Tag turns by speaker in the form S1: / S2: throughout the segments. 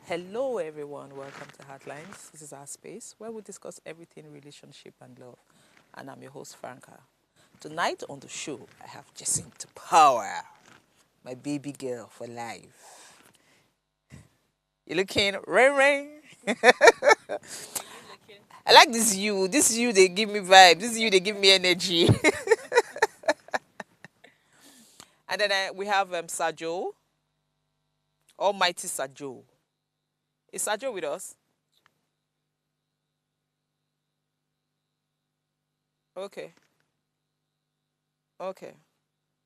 S1: Hello, everyone. Welcome to Heartlines. This is our space where we discuss everything relationship and love. And I'm your host, Franca. Tonight on the show, I have Jacinta Power, my baby girl for life. You looking rain rain? I like this you. This you, they give me vibe. This you, they give me energy. And then we have Sajo, Almighty Sajo. Is Sajo with us? Okay. Okay.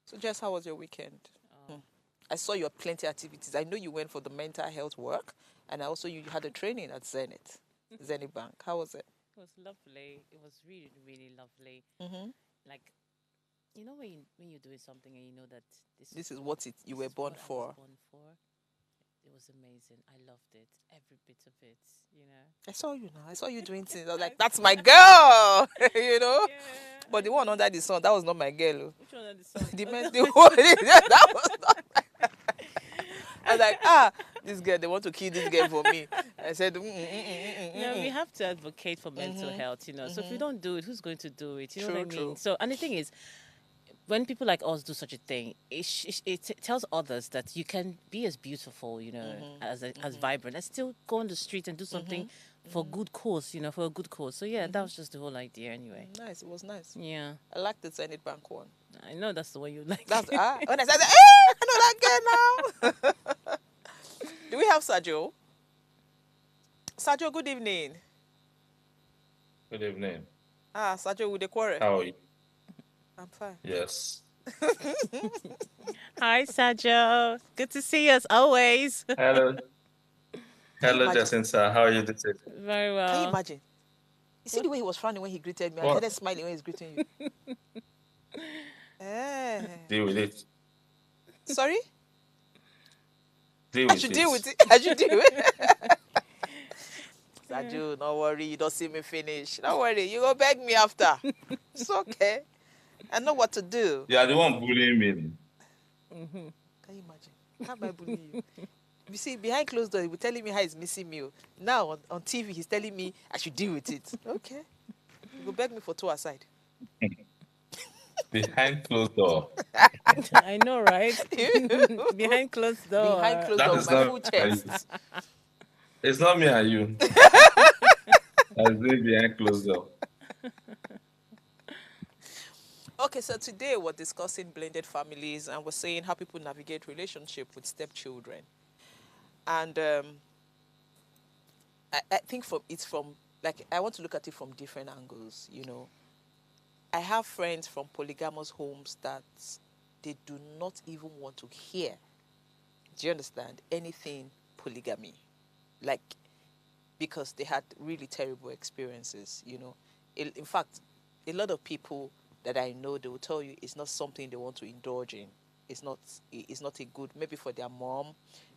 S1: So, Jess, how was your weekend? Hmm. I saw you had plenty of activities. I know you went for the mental health work, and I also you had a training at Zenith Bank. How was it?
S2: It was lovely. It was really, really lovely.
S1: Mm-hmm.
S2: Like when you're doing something and you know that
S1: This is what you
S2: this
S1: were
S2: is
S1: born
S2: what I was
S1: for.
S2: born for. It was amazing. I loved it. Every bit of it. You know.
S1: I saw you now. I saw you doing things. I was
S2: I
S1: like, that's my girl, you know.
S2: yeah.
S1: But the one under the sun, that was not my girl. Oh.
S2: Which one of the song?
S1: The men, the one, that was not. I was like, this girl, they want to kill this girl for me. I said,
S2: No, we have to advocate for mental
S1: mm-hmm,
S2: health. You know. So if we
S1: mm-hmm.
S2: don't do it, who's going to do it? You know what I
S1: True,
S2: mean?
S1: true.
S2: So and the thing is, when people like us do such a thing, it tells others that you can be as beautiful, you know, as vibrant, and still go on the street and do something for good cause, you know, for a good cause. So yeah, that was just the whole idea, anyway.
S1: Nice. It was nice.
S2: Yeah,
S1: I like the Zenith Bank one.
S2: I know that's the one you like.
S1: That's when I said, I know that girl now. Do we have Sajo? Sajo, good evening.
S3: Good evening.
S1: Sajo with the quarrel.
S3: How are you?
S1: I'm fine.
S3: Yes.
S2: Hi, Sajo. Good to see us always.
S3: Hello.
S1: Can you
S3: Hello,
S1: imagine?
S3: Jacinta. How are you this evening?
S2: Very
S1: Can you
S2: well.
S1: imagine? You see
S2: What?
S1: the way he was frowning when he greeted me. I
S3: What?
S1: started smiling when he's greeting you. Eh.
S3: Deal with it.
S1: Sorry?
S3: Deal
S1: I
S3: with
S1: should deal
S3: it.
S1: with it. I should deal with it.
S2: Yeah.
S1: Sajo, don't worry. You don't see me finish. Don't worry. You go beg me after. It's okay. I know what to do.
S3: You are the one bullying me.
S1: Can you imagine? How am I bullying you? You see, behind closed doors, he was telling me how he's missing me. Now on TV, he's telling me I should deal with it. Okay. You go beg me for two aside.
S3: Behind closed door.
S2: I know, right? Behind closed
S1: Behind
S2: door.
S1: closed
S3: That
S1: door with
S3: is
S1: my
S3: not
S1: full
S3: me and you.
S1: chest.
S3: It's not me and you. That's doing behind closed door.
S1: Okay, so today we're discussing blended families and we're saying how people navigate relationship with stepchildren. And I think it's from, like, I want to look at it from different angles, you know. I have friends from polygamous homes that they do not even want to hear, do you understand, anything polygamy. Like, because they had really terrible experiences, you know. In fact, a lot of people that I know, they will tell you it's not something they want to indulge in. It's not a good, maybe for their mom,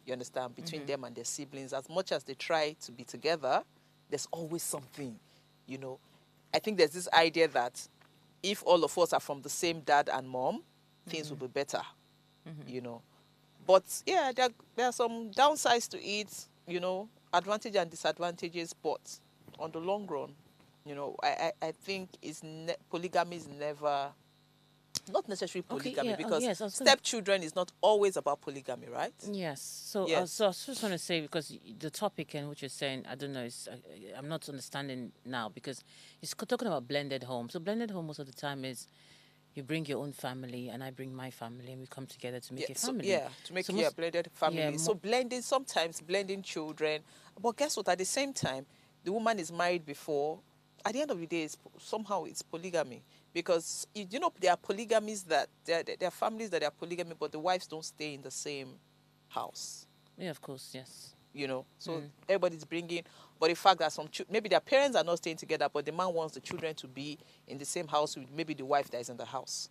S1: you understand, between them and their siblings. As much as they try to be together, there's always something, you know. I think there's this idea that if all of us are from the same dad and mom, things will be better, you know. But yeah, there are some downsides to it, you know, advantages and disadvantages. But on the long run, you know, I think polygamy is never, not necessarily
S2: Okay,
S1: polygamy,
S2: yeah. Oh,
S1: because
S2: yes. I was gonna.
S1: stepchildren is not always about polygamy, right?
S2: Yes. So,
S1: Yes.
S2: so I was just want to say because the topic and what you're saying, I don't know, I'm not understanding now because it's talking about blended home. So, blended home most of the time is you bring your own family and I bring my family and we come together to
S1: Yeah,
S2: make a
S1: so
S2: family.
S1: yeah, to make
S2: So
S1: a
S2: most,
S1: blended
S2: yeah,
S1: family. So blending, sometimes blending children. But guess what? At the same time, the woman is married before. At the end of the day, somehow it's polygamy, because you know there are polygamies that there are families that are polygamy, but the wives don't stay in the same house.
S2: yeah, of course, yes.
S1: You know, so everybody's bringing. But the fact that maybe their parents are not staying together, but the man wants the children to be in the same house with maybe the wife that is in the house.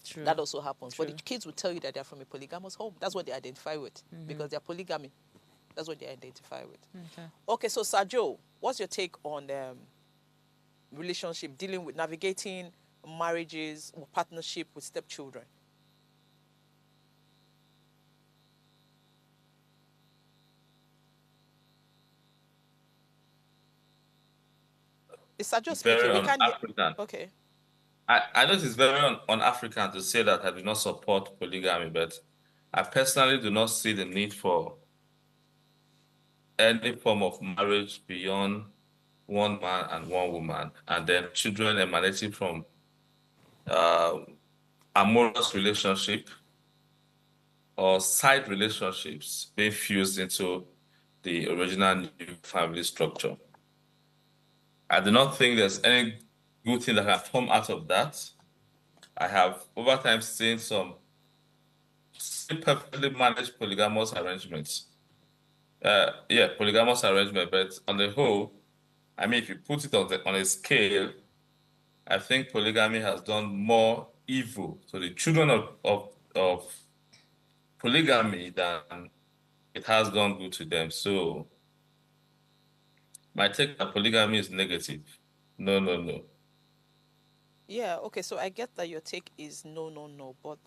S2: True.
S1: That also happens. But the
S2: True.
S1: kids will tell you that they're from a polygamous home. That's what they identify with, because they're polygamy. That's what they identify with.
S2: Okay.
S1: Okay, so Sajo, what's your take on relationship, dealing with navigating marriages or partnership with stepchildren? It's just speaking.
S3: very
S1: We can't hear.
S3: un-African.
S1: Okay.
S3: I know it's very un-African to say that I do not support polygamy, but I personally do not see the need for any form of marriage beyond one man and one woman, and then children emanating from uh, amorous relationship or side relationships being fused into the original new family structure. I do not think there's any good thing that can come out of that. I have over time seen some perfectly managed polygamous arrangements. Yeah, polygamous arrangement, but on the whole, I mean, if you put it on a scale, I think polygamy has done more evil to the children of polygamy than it has done good to them. So my take on polygamy is negative. No, no, no.
S1: Yeah. Okay. So I get that your take is no, no, no. But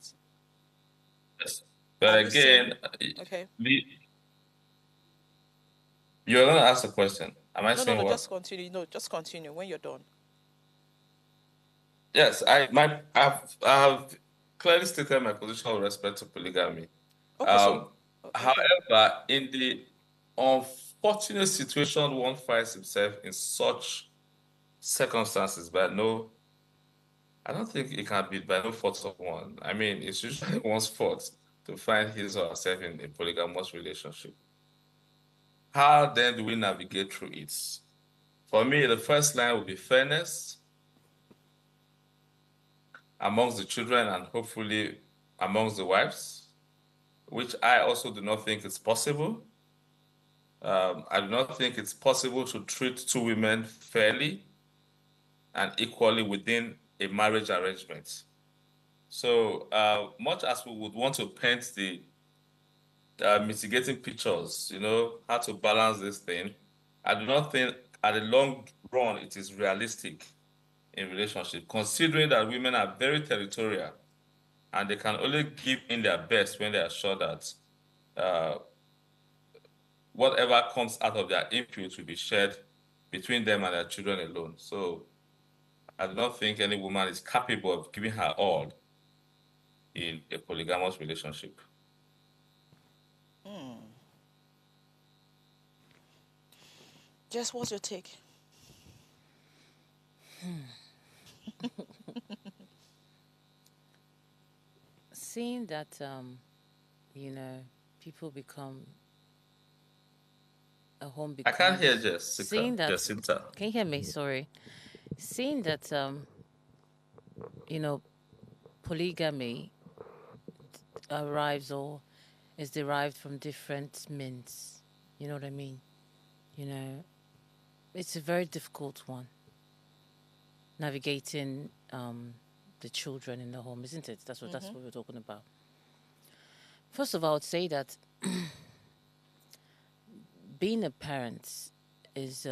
S3: Yes. But
S1: are you saying?
S3: again,
S1: Okay.
S3: you're going to ask a question. Am I
S1: No, no,
S3: saying
S1: no.
S3: what?
S1: Just continue. No, just continue when you're done.
S3: Yes, I've clearly stated my position with respect to polygamy.
S1: Okay. So,
S3: Um,
S1: okay.
S3: However, in the unfortunate situation one finds himself in such circumstances, but no, I don't think it can be by no fault of one. I mean, it's usually one's fault to find his or herself in a polygamous relationship. How then do we navigate through it? For me, the first line would be fairness amongst the children and hopefully amongst the wives, which I also do not think is possible. I do not think it's possible to treat two women fairly and equally within a marriage arrangement. So, much as we would want to paint the mitigating pictures, how to balance this thing, I do not think at the long run it is realistic in relationship, considering that women are very territorial and they can only give in their best when they are sure that uh, whatever comes out of their input will be shared between them and their children alone. So I do not think any woman is capable of giving her all in a polygamous relationship.
S1: Hmm. Jess, what's your take?
S2: Seeing that, you know, people become a home
S3: I can't hear
S2: becomes
S3: Jessica,
S2: seeing that.
S3: Jacinta.
S2: Can you hear me? Sorry. Seeing that, you know, polygamy arrives or is derived from different mints. You know what I mean? You know, it's a very difficult one. Navigating the children in the home, isn't it? That's what we're talking about. First of all, I would say that being a parent is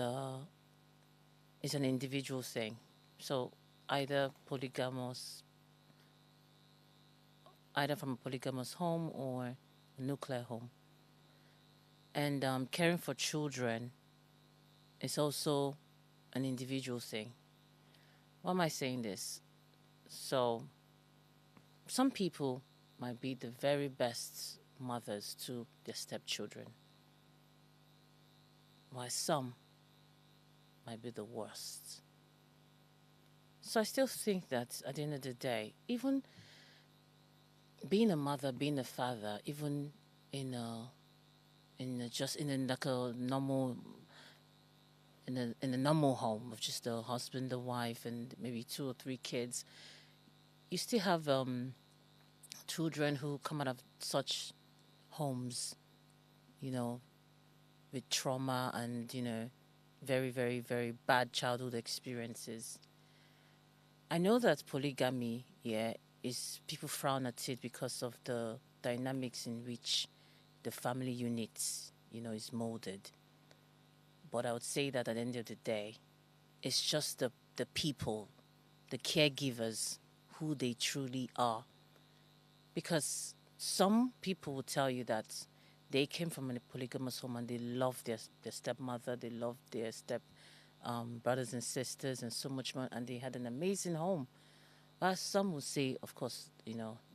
S2: is an individual thing. So either polygamous, either from a polygamous home or a nuclear home. And caring for children is also an individual thing. Why am I saying this? So some people might be the very best mothers to their stepchildren, while some might be the worst. So I still think that at the end of the day, even being a mother, being a father, even just in a like a normal in a normal home of just a husband, a wife, and maybe 2 or 3 kids, you still have children who come out of such homes, you know, with trauma and very, very, very bad childhood experiences. I know that polygamy, yeah, is people frown at it because of the dynamics in which the family unit, is molded. But I would say that at the end of the day, it's just the people, the caregivers, who they truly are. Because some people will tell you that they came from a polygamous home and they love their stepmother, they love their brothers and sisters and so much more, and they had an amazing home. While some would say, of course,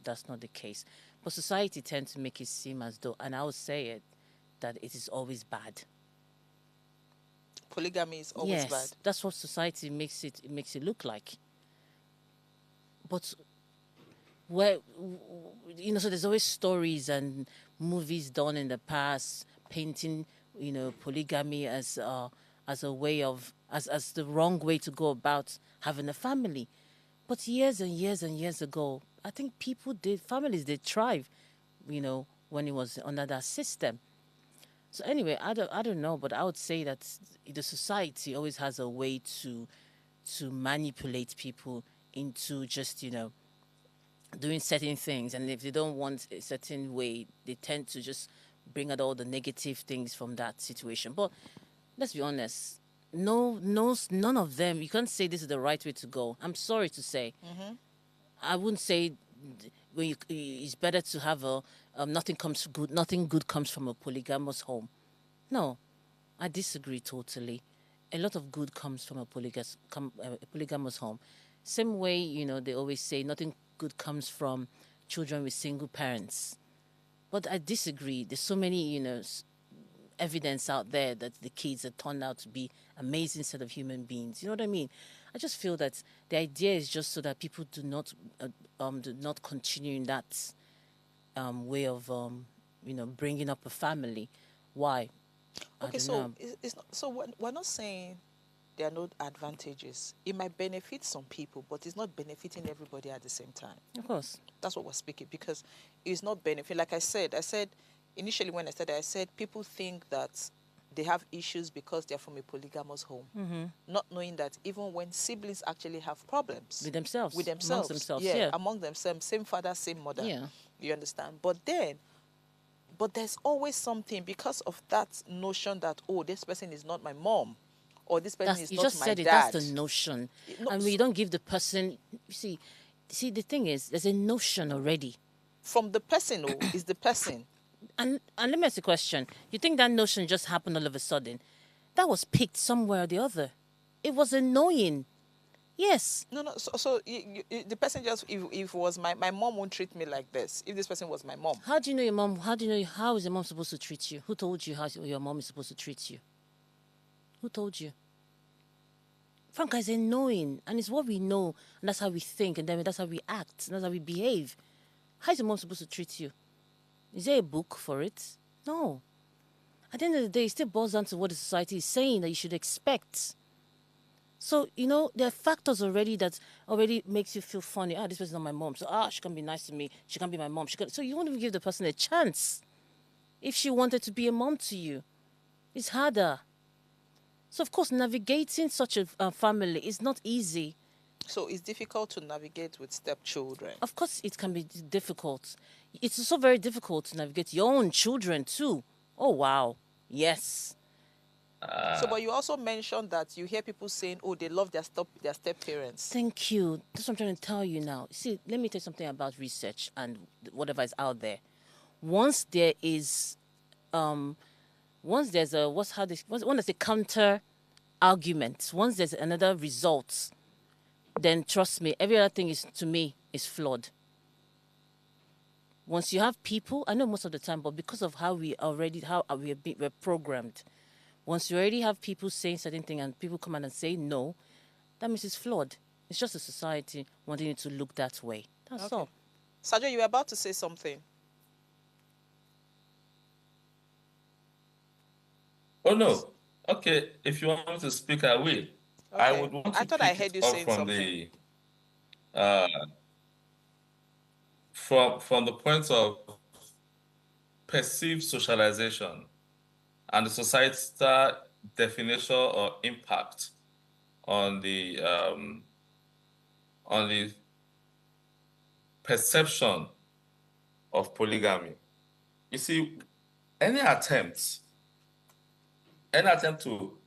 S2: that's not the case. But society tends to make it seem as though, and I would say it, that it is always bad.
S1: Polygamy is always bad.
S2: Yes, that's what society makes it look like. But where, so there's always stories and movies done in the past painting, polygamy as a way of as the wrong way to go about having a family. But years and years and years ago, I think families did thrive, when it was under that system. So anyway, I don't know, but I would say that the society always has a way to manipulate people into just doing certain things, and if they don't want a certain way, they tend to just bring out all the negative things from that situation. But let's be honest, none of them. You can't say this is the right way to go. I'm sorry to say, I wouldn't say it's better to have nothing good comes from a polygamous home. No, I disagree totally. A lot of good comes from a polygamous home. Same way, they always say nothing good comes from children with single parents. But I disagree. There's so many, evidence out there that the kids have turned out to be amazing set of human beings. You know what I mean? I just feel that the idea is just so that people do not continue in that way of bringing up a family. Why?
S1: Okay, so it's not, so we're not saying there are no advantages. It might benefit some people, but it's not benefiting everybody at the same time.
S2: Of course.
S1: That's what we're speaking, because it's not benefit. Like I said initially when I started, I said people think that they have issues because they're from a polygamous home, not knowing that even when siblings actually have problems
S2: with themselves,
S1: amongst themselves, among themselves, same father, same mother, you understand. But there's always something, because of that notion that, oh, this person is not my mom, or this person is not my dad. You just said it.
S2: That's the notion, and we don't give the person. See, the thing is, there's a notion already
S1: from the person who is the person.
S2: And let me ask you a question. You think that notion just happened all of a sudden? That was picked somewhere or the other. It was annoying. Yes.
S1: No. So the person just, if it was my mom won't treat me like this. If this person was my mom.
S2: How do you know your mom? How is your mom supposed to treat you? Who told you how your mom is supposed to treat you? Who told you? Franca, it's annoying. And it's what we know. And that's how we think. And then that's how we act. And that's how we behave. How is your mom supposed to treat you? Is there a book for it? No. At the end of the day, it still boils down to what the society is saying that you should expect. So, there are factors already that already makes you feel funny. This person's not my mom. So, she can't be nice to me. She can't be my mom. So you won't even give the person a chance. If she wanted to be a mom to you, it's harder. So, of course, navigating such a family is not easy.
S1: So it's difficult to navigate with stepchildren.
S2: Of course, it can be difficult. It's also very difficult to navigate your own children too. Oh, wow. Yes.
S1: But you also mentioned that you hear people saying, oh, they love their step parents.
S2: Thank you. That's what I'm trying to tell you now. See, let me tell you something about research and whatever is out there. Once there's a counter argument, once there's another result, then trust me, every other thing to me is flawed. Once you have people, I know most of the time, but because of how we're programmed, once you already have people saying certain things and people come out and say no, that means it's flawed. It's just a society wanting it to look that way. That's all.
S1: Sajo, you were about to say something.
S3: Oh, no. Okay, if you want me to speak, I will. Okay. I would want to
S1: thought I heard you saying something.
S3: From the point of perceived socialization and the societal definition or impact on the perception of polygamy. You see, any attempt to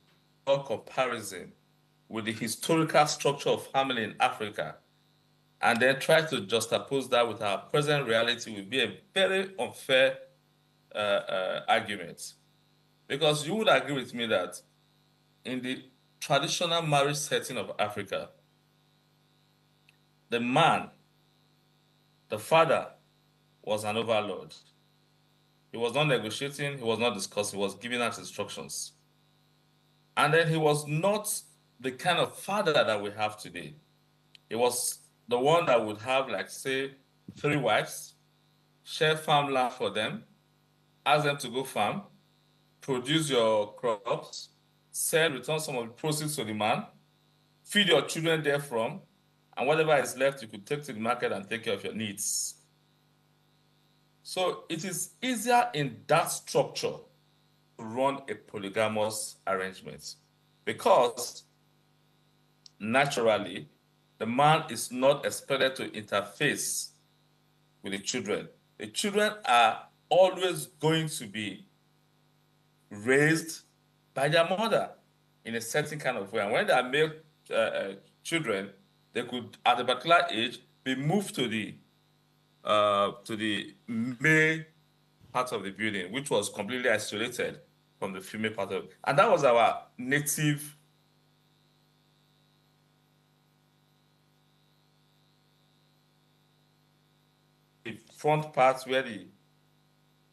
S3: draw comparison with the historical structure of family in Africa and then try to juxtapose that with our present reality would be a very unfair argument. Because you would agree with me that in the traditional marriage setting of Africa, the man, the father, was an overlord. He was not negotiating, he was not discussing, he was giving out instructions. And then he was not the kind of father that we have today. He was the one that would have, like, say, 3 wives, share farmland for them, ask them to go farm, produce your crops, sell, return some of the proceeds to the man, feed your children therefrom, and whatever is left, you could take to the market and take care of your needs. So it is easier in that structure to run a polygamous arrangement because naturally, the man is not expected to interface with the children. The children are always going to be raised by their mother in a certain kind of way. And when they are male children, they could, at a particular age, be moved to the male part of the building, which was completely isolated from the female part of it. And that was our native front part where the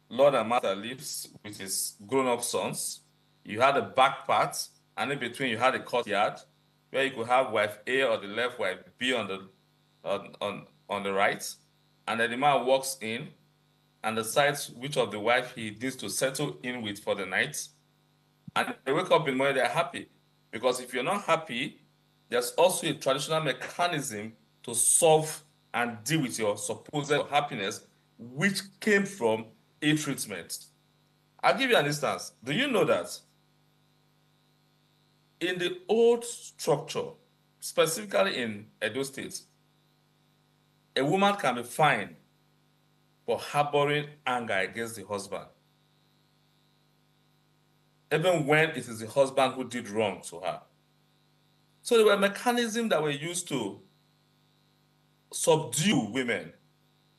S3: Lord and Master lives with his grown-up sons. You had the back part, and in between you had a courtyard where you could have wife A or the left, wife B on the right. And then the man walks in and decides which of the wife he needs to settle in with for the night. And they wake up in the morning, they're happy. Because if you're not happy, there's also a traditional mechanism to solve and deal with your supposed happiness, which came from ill treatment. I'll give you an instance. Do you know that in the old structure, specifically in Edo State, a woman can be fined for harboring anger against the husband, even when it is the husband who did wrong to her. So there were mechanisms that were used to subdue women.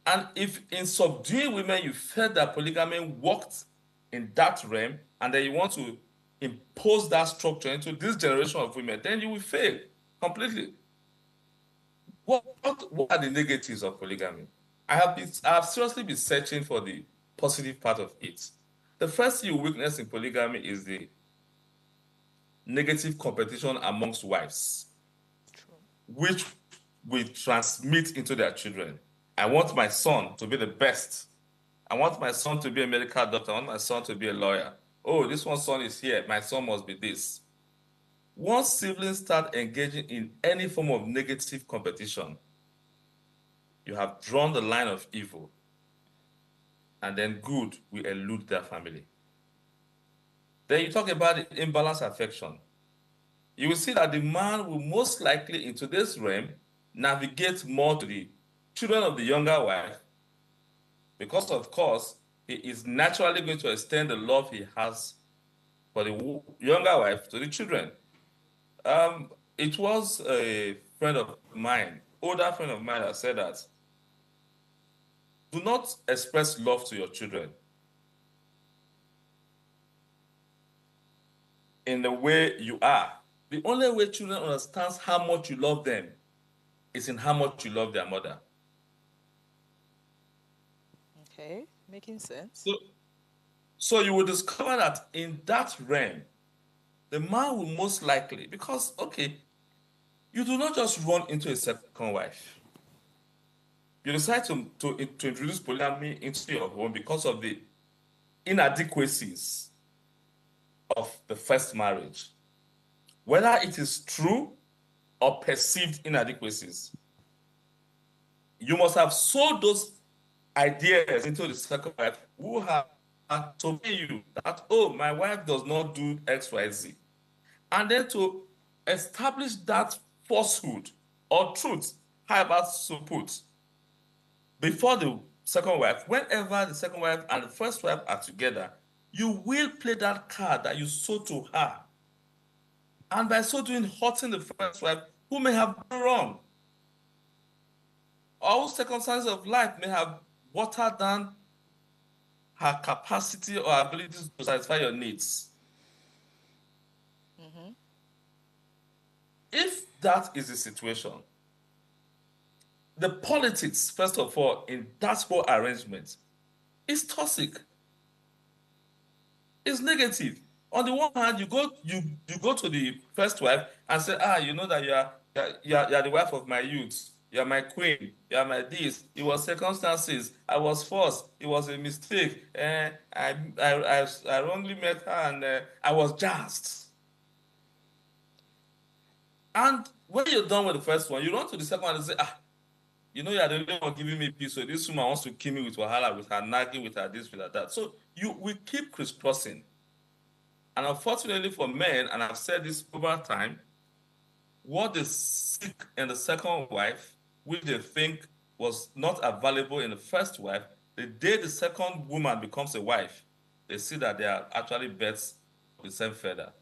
S3: And if in subduing women you felt that polygamy worked in that realm, and then you want to impose that structure into this generation of women, then you will fail completely. What are the negatives of polygamy? I have seriously been searching for the positive part of it. The first thing you witness in polygamy is the negative competition amongst wives, which will transmit into their children. I want my son to be the best. I want my son to be a medical doctor. I want my son to be a lawyer. Oh, this one son is here. My son must be this. Once siblings start engaging in any form of negative competition, you have drawn the line of evil, and then good will elude their family. Then you talk about the imbalanced affection. You will see that the man will most likely, in today's realm, navigate more to the children of the younger wife because, of course, he is naturally going to extend the love he has for the younger wife to the children. It was a friend of mine, older friend of mine, that said that do not express love to your children in the way you are. The only way children understand how much you love them is in how much you love their mother.
S1: Okay, making sense.
S3: So you will discover that in that realm, the man will most likely, because, okay, you do not just run into a second wife. You decide to introduce polygamy into your home because of the inadequacies of the first marriage. Whether it is true or perceived inadequacies, you must have sold those ideas into the second wife who have told you that, oh, my wife does not do X, Y, Z. And then to establish that falsehood or truth, however so put, before the second wife, whenever the second wife and the first wife are together, you will play that card that you sold to her. And by so doing, hurting the first wife who may have done wrong. All circumstances of life may have watered down her capacity or ability to satisfy your needs. that is the situation, the politics, first of all, in that whole arrangement is toxic. It's negative. On the one hand, you go to the first wife and say, you know that you are the wife of my youth. You are my queen. You are my this. It was circumstances. I was forced. It was a mistake. I wrongly met her and I was jazzed. And when you're done with the first one, you run to the second one and say, you know, you're the only one giving me peace. So this woman wants to kill me with wahala, with her nagging, with her this, with her that. So we keep crisscrossing. And unfortunately for men, and I've said this over time, what they seek in the second wife, which they think was not available in the first wife, the day the second woman becomes a wife, they see that they are actually birds of the same feather,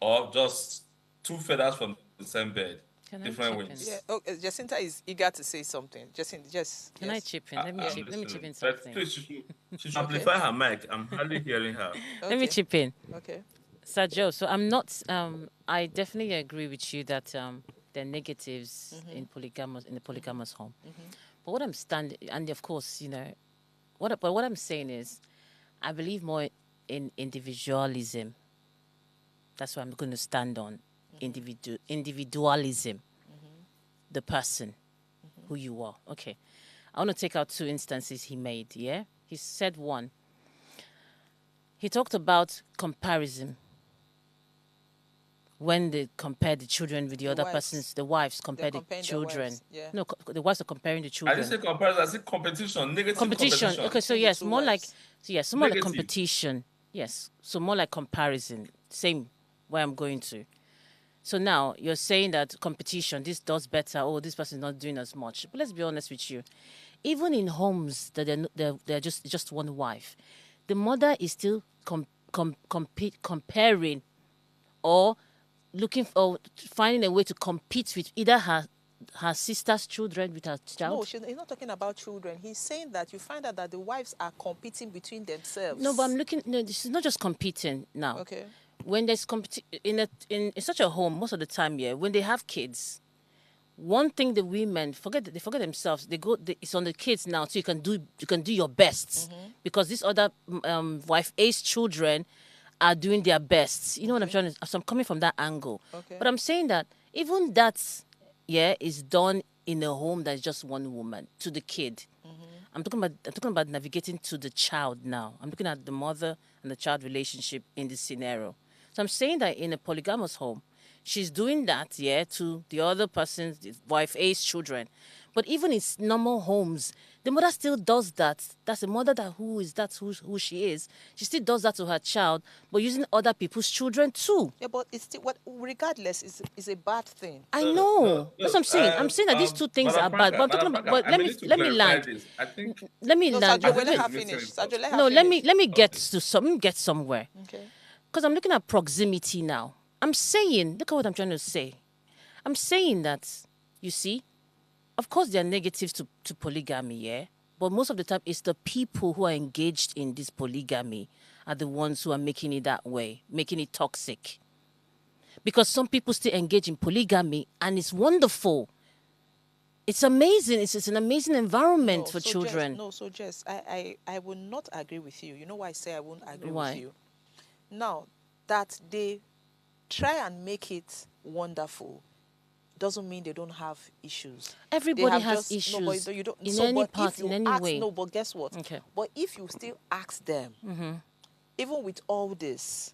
S3: or just two feathers from the same bed, different wings.
S1: Yeah. Oh, Jacinta is eager to say something. Jacinta, just
S2: Can I chip in? Let me chip in
S3: But
S2: something.
S3: please, she should amplify her mic. I'm hardly hearing her.
S1: Okay.
S2: Let me chip in.
S1: Okay.
S2: Sir Joe, so I'm not. I definitely agree with you that there are negatives in the polygamous home. But what I'm standing, and of course, you know, but what I'm saying is, I believe more in individualism. That's what I'm going to stand on. Individualism. The person, who you are. Okay, I want to take out two instances he made. Yeah, he said one. He talked about comparison. When they compare the children with the other persons, the wives compare the children.
S1: Yeah.
S2: No, the wives are comparing the children.
S3: I didn't say comparison, I said competition, negative competition.
S2: Okay, so yes, more like more like
S3: Negative.
S2: competition. Yes, so more like comparison. Same where I'm going to. So now you're saying that competition, this does better. Oh, this person is not doing as much. But let's be honest with you. Even in homes that they're just one wife, the mother is still comparing or looking for finding a way to compete with either her sister's children with her child.
S1: No, he's not talking about children. He's saying that you find out that the wives are competing between themselves.
S2: No, but I'm looking. No, this is not just competing now.
S1: Okay.
S2: When there's in such a home, most of the time, yeah, when they have kids, one thing the women forget themselves. It's on the kids now, so you can do your best because this other wife A's children are doing their best. You know what I'm trying to. So I'm coming from that angle.
S1: Okay.
S2: But I'm saying that even that, yeah, is done in a home that's just one woman to the kid. I'm talking about navigating to the child now. I'm looking at the mother and the child relationship in this scenario. So I'm saying that in a polygamous home, she's doing that, yeah, to the other person's wife A's children. But even in normal homes, the mother still does that. That's a mother who she is. She still does that to her child, but using other people's children too.
S1: Yeah, but it's still regardless, it's a bad thing.
S2: I know. That's what I'm saying. I'm saying that these two things are bad. But I'm talking about. But let me land.
S3: I think
S2: Let me land.
S1: Sajo, let her finish. Sajo, let her
S2: No,
S1: finish.
S2: let me get somewhere.
S1: Okay.
S2: Because I'm looking at proximity now. I'm saying, look at what I'm trying to say. I'm saying that, you see, of course there are negatives to polygamy, yeah? But most of the time, it's the people who are engaged in this polygamy are the ones who are making it that way, making it toxic. Because some people still engage in polygamy, and it's wonderful. It's amazing. It's an amazing environment for children.
S1: Jess, I will not agree with you. You know why I say I won't agree
S2: Why?
S1: with you? Now, that they try and make it wonderful doesn't mean they don't have issues.
S2: Everybody has issues
S1: No, but you don't,
S2: in any part, in any way.
S1: No, but guess what?
S2: Okay.
S1: But if you still ask them, even with all this,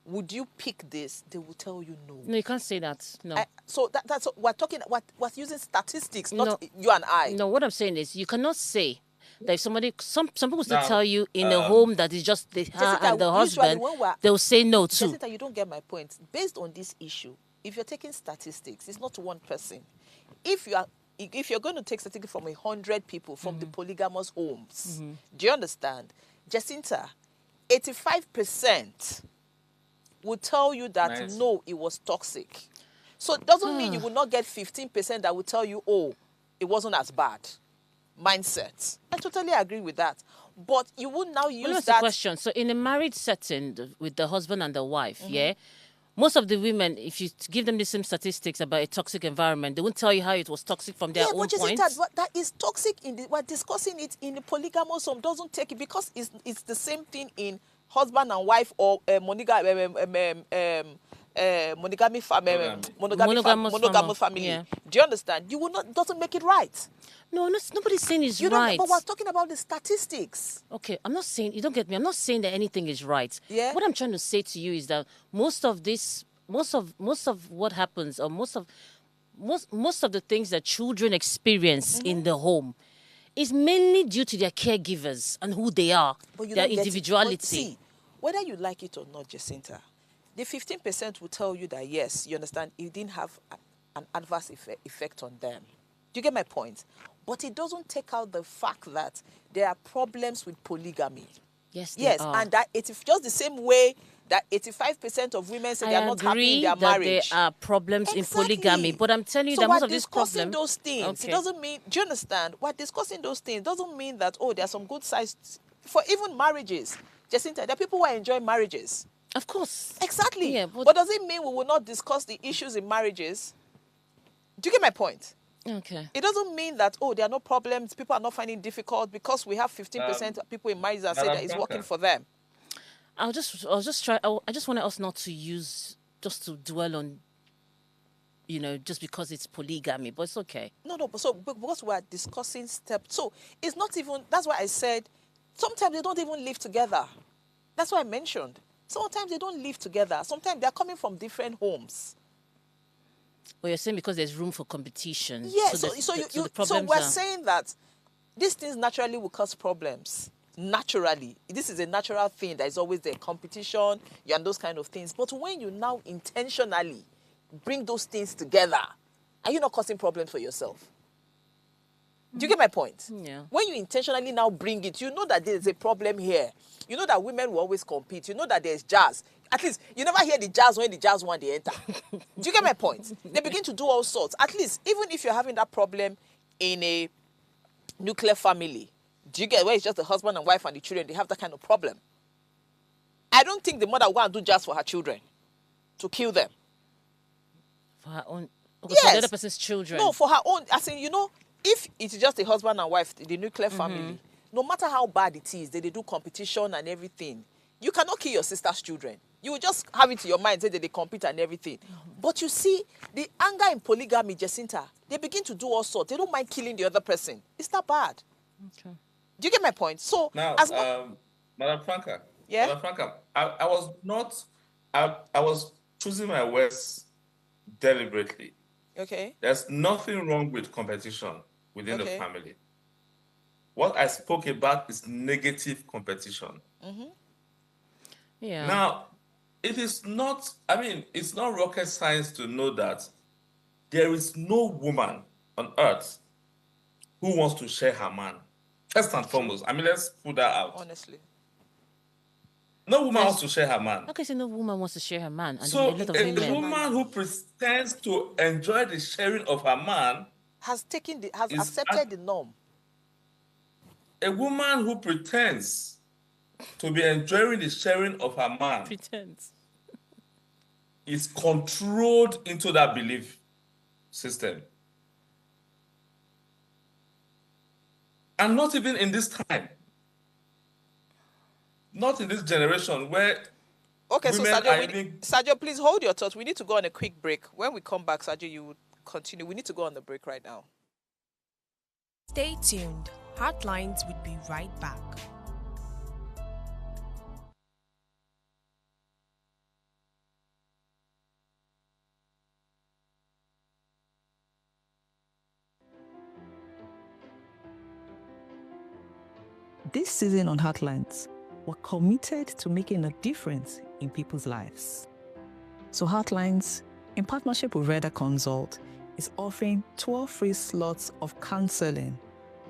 S1: would you pick this? They will tell you no.
S2: No, you can't say that. No.
S1: So that's we're talking. We're using statistics, not you and I.
S2: No, what I'm saying is you cannot say that if somebody, some people still
S3: Now,
S2: tell you in a home that is just her and the husband, they'll say no too.
S1: Jessica, you don't get my point. Based on this issue, if you're taking statistics, it's not one person. If you're going to take statistics from 100 people from the polygamous homes, do you understand? Jacinta, 85% will tell you that no, it was toxic. So it doesn't mean you will not get 15% that will tell you, oh, it wasn't as bad. Mindset. I totally agree with that. But you would now use
S2: Well, that's
S1: that.
S2: the question. So in a married setting with the husband and the wife, yeah, most of the women, if you give them the same statistics about a toxic environment, they won't tell you how it was toxic from their own point.
S1: That is toxic. We're discussing it in the polygamous home. Doesn't take it because it's the same thing in husband and wife or monogamous family.
S2: Yeah.
S1: Do you understand? You will not. Doesn't make it right.
S2: No, nobody's saying it's
S1: You know,
S2: right.
S1: but we're talking about the statistics.
S2: Okay, I'm not saying, you don't get me, I'm not saying that anything is right.
S1: Yeah.
S2: What I'm trying to say to you is that most of what happens, or most of the things that children experience in the home is mainly due to their caregivers and who they are,
S1: But you
S2: their
S1: don't get it.
S2: individuality.
S1: But see, whether you like it or not, Jacinta, the 15% will tell you that, yes, you understand, it didn't have an adverse effect on them. Do you get my point? But it doesn't take out the fact that there are problems with polygamy.
S2: Yes, there are.
S1: And that it's just the same way that 85% of women say they are not happy in their marriage.
S2: There are problems in polygamy, but I'm telling you that most of these problems.
S1: So we're discussing those things.
S2: Okay.
S1: It doesn't mean, do you understand? We're discussing those things. It doesn't mean that, there are some good sides for even marriages. Jacinta, there are people who are enjoying marriages.
S2: Of course.
S1: Exactly.
S2: Yeah,
S1: but does it mean we will not discuss the issues in marriages? Do you get my point?
S2: Okay.
S1: It doesn't mean that, there are no problems, people are not finding it difficult because we have 15% of people in marriage that say that it's working for them.
S2: I just wanted us not to use, just to dwell on, just because it's polygamy, but it's okay.
S1: No, because we are discussing steps. So it's not even, that's why I said, sometimes they don't even live together. That's what I mentioned. Sometimes they don't live together. Sometimes they're coming from different homes.
S2: Well, you're saying because there's room for competition.
S1: Yes, so we're
S2: are
S1: saying that these things naturally will cause problems. Naturally. This is a natural thing. There is always the competition and those kind of things. But when you now intentionally bring those things together, are you not causing problems for yourself? Do you get my point?
S2: Yeah.
S1: When you intentionally now bring it, you know that there's a problem here. You know that women will always compete. You know that there's jazz. At least you never hear the jazz when the jazz one they enter. Do you get my point? They begin to do all sorts. At least, even if you're having that problem in a nuclear family, do you get where it's just the husband and wife and the children, they have that kind of problem. I don't think the mother will go and do jazz for her children to kill them.
S2: For her own, for
S1: Yes.
S2: the other person's children.
S1: No, for her own. As in, if it's just a husband and wife, the nuclear family, no matter how bad it is, they do competition and everything. You cannot kill your sister's children. You will just have it in your mind, say that they compete and everything. But you see, the anger in polygamy, Jacinta, they begin to do all sorts. They don't mind killing the other person. It's not bad.
S2: Okay.
S1: Do you get my point? So,
S3: Now, Madam Franca.
S1: Yeah?
S3: Madam Franca, I was not, I was choosing my words deliberately.
S1: Okay.
S3: There's nothing wrong with competition within the family. What I spoke about is negative competition.
S2: Yeah.
S3: Now, it is not, it's not rocket science to know that there is no woman on earth who wants to share her man. First and foremost. Let's put that out.
S1: Honestly.
S3: No woman wants to share her man.
S2: Okay, so no woman wants to share her man. And
S3: So
S2: a lot of
S3: a
S2: women.
S3: woman who pretends to enjoy the sharing of her man
S1: Has accepted the norm.
S3: a woman who pretends to be enjoying the sharing of her man
S2: Pretends.
S3: is controlled into that belief system. And not even in this time. Not in this generation where
S1: Okay, so
S3: women
S1: Sergio, please hold your thoughts. We need to go on a quick break. When we come back, Sergio, you would continue. We need to go on the break right now.
S4: Stay tuned. Heartlines will be right back.
S5: This season on Heartlines, we're committed to making a difference in people's lives. So Heartlines, in partnership with Reda Consult, is offering 12 free slots of counseling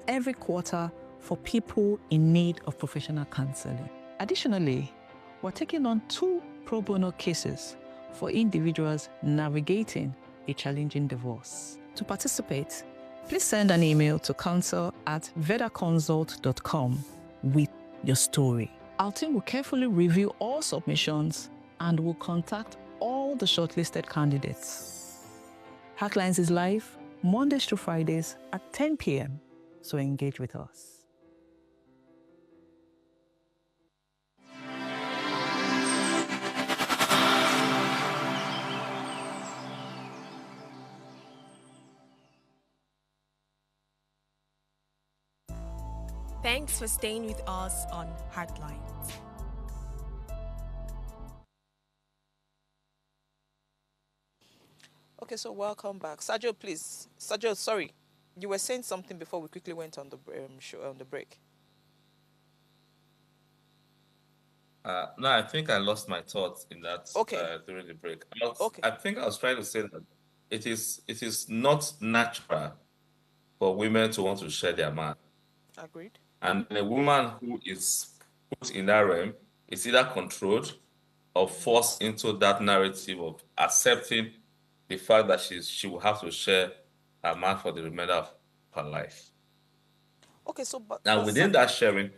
S5: every quarter for people in need of professional counseling. Additionally, we're taking on 2 pro bono cases for individuals navigating a challenging divorce. To participate, please send an email to counsel@vedaconsult.com with your story. Our team will carefully review all submissions and will contact all all the shortlisted candidates. Heartlines is live Mondays to Fridays at 10 p.m. So engage with us.
S4: Thanks for staying with us on Heartlines.
S1: Okay, so welcome back. Sergio, please. Sergio, sorry. You were saying something before we quickly went on the show, on the break.
S3: No, I think I lost my thoughts in that
S1: Okay.
S3: during the break.
S1: Okay.
S3: I think I was trying to say that it is not natural for women to want to share their man.
S1: Agreed.
S3: And a woman who is put in that realm is either controlled or forced into that narrative of accepting the fact that she will have to share her man for the remainder of her life.
S1: Okay, so but
S3: Now, within that sharing